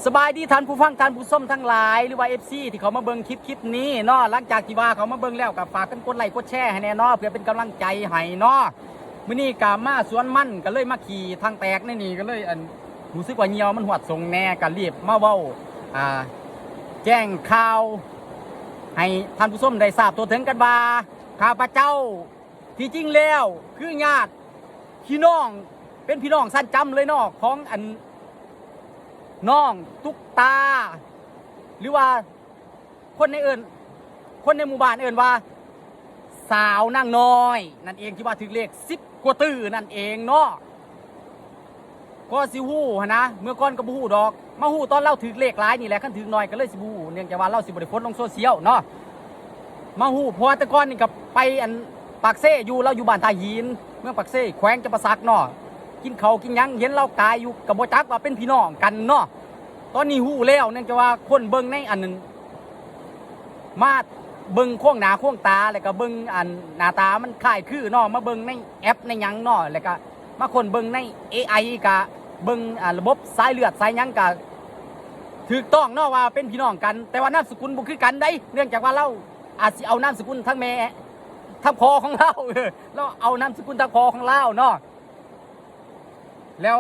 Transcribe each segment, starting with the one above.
สบายดีท่านผู้ฟังท่านผู้ชมทั้งหลายหรือว่า FC ที่เขามาเบิ่งคลิปนี้เนาะหลังจากที่ว่าเขามาเบิ่งแล้วก็ฝากกันกดไลค์กดแชร์ให้แน่เนาะเพื่อเป็นกำลังใจให้เนาะมื้อนี้ก็มาสวนมันก็เลยมาขี่ทางแตกนี่ก็เลยรู้สึกว่าเหี่ยวมันหวดทรงแน่ก็รีบมาเว้าแจ้งข่าวให้ท่านผู้ชมได้ทราบตัวถึงกันว่าข้าพเจ้าที่จริงแล้วคือญาติพี่น้องเป็นพี่น้องสั้นจำเลยเนาะของน้องตุ๊กตาหรือว่าคนในหมู่บ้านว่าสาวนางน้อยนั่นเองที่ว่าถึงเลข10 กว่าตื้อนั่นเองเนาะก็สิฮู้นะเมื่อก่อนก็บ่ฮู้ดอกมาฮู้ตอนเราถึงเลขหลายนี่แหละคันถึงน้อยก็เลยสิบ่ฮู้เนื่องจากว่าเราสิบ่ได้โพสต์ลงโซเชียลเนาะมาฮู้เพราะแต่ก่อนนี่ก็ไปปากเซ่อยู่เราอยู่บ้านท่าหินเมืองปากเซ่แขวงจำปาสักเนาะกินเขากินยังเห็นเราตายอยู่กับโบจักว่าเป็นพี่น้องกันเนาะตอนนี้หู้แล้วเนื่องจากว่าคนเบิ้งในอันนั้นมาเบิ้งโค้งหน้าโค้งตาแล้วก็เบิ้งหน้าตามันคล้ายคือเนาะมาเบิ้งในแอปในยังเนาะแล้วก็มาคนเบิ้งใน AI ก็เบิ้งระบบสายเลือดสายยังก็ถูกต้องเนาะว่าเป็นพี่น้องกันแต่ว่านามสกุลบ่คือกันได้เนื่องจากว่าเราอาจสิเอานามสกุลทั้งแม่ทั้งพ่อของเราเราเอานามสกุลทั้งพ่อของเราเนาะแล้ว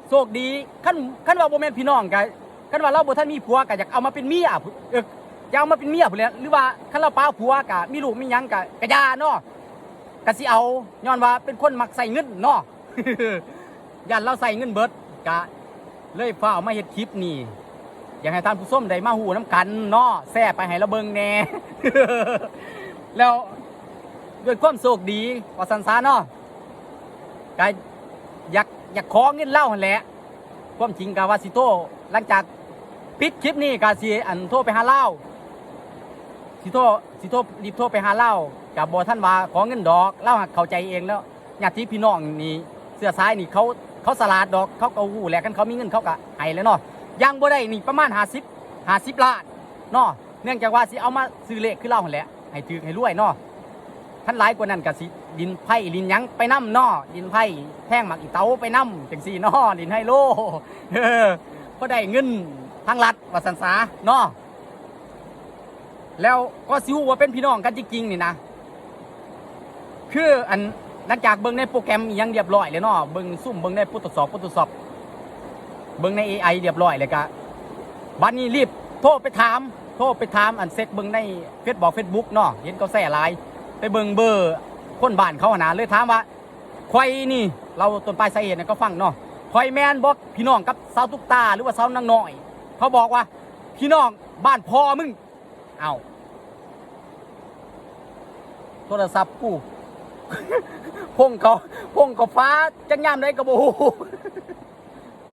โชคดีขั้นว่าโมเมนต์พี่น้องกันขั้นว่าเราบ่ท่านมีผัวก็อยากเอามาเป็นเมียจะเอามาเป็นเมียพุ่นแหละหรือว่าขั้นเราป้าผัวก็มีลูกมีหยังก็ย่าเนาะก็สิเอาย้อนว่าเป็นคนมักใส่เงินเนาะ ยันเราใส่เงินเบิดก็เลยฟ้าเอามาเฮ็ดคลิปนี่อยากให้ท่านผู้ชมได้มาฮู้น้ำกันเนาะแซ่ไปให้เราเบิ่งแน่ แล้วด้วยความโชคดีว่าสันซาเนาะก็อยากขอเงินเล่าหั่นแหละความจริงกาวาสิโตหลังจากปิดคลิปนี้กาสิโทรไปหาเล่าสิโทรรีบโทรไปหาเล่ากับบอท่านว่าขอเงินดอกเล่าเข้าใจเองแล้วญาติพี่น้องนี่เสื้อซ้ายนี่เขาสลาดดอกเขาก็หู้แหละกันเขามีเงินเขาก็ให้แล้วเนาะยังบ่ได้นี่ประมาณ50 ล้านเนาะเนื่องจากว่าสิเอามาซื้อเลขคือเล่าหั่นแหละให้ถือให้รวยเนาะท่านหลายกว่านั้นก็สิดินไผ่ดินยังไปน้ำเนาะดินไผ่แท่งหมักอีเตาไปน้ำจังสี่เนาะดินไฮโลก็ได้เงินทางรัฐว่าสันสาเนาะแล้วก็สิฮู้ว่าเป็นพี่น้องกันจริงๆนี่นะคือหลังจากเบิ่งในโปรแกรมยังเรียบร้อยเลยเนาะเบิ่งซุ่มเบิ่งในผู้ตรวจสอบเบิ่งใน AI เรียบร้อยเลยก็บัดนี้รีบโทรไปถามเซ็กเบิ่งในเฟซบุ๊กเนาะเห็นเขาแซ่หลายไปเบิ่งเบอร์คนบ้านเขาหนาเลยถามว่าข่อยนี่เราต้นปลายสาเหตุก็ฟังเนาะข่อยแมนบอกพี่น้องกับสาวตุ๊กตาหรือว่าสาวนางน้อยเขาบอกว่าพี่น้องบ้านพ่อมึงเอาโทรศัพท์กู พงเขาฟ้าจังยามได้กระโบ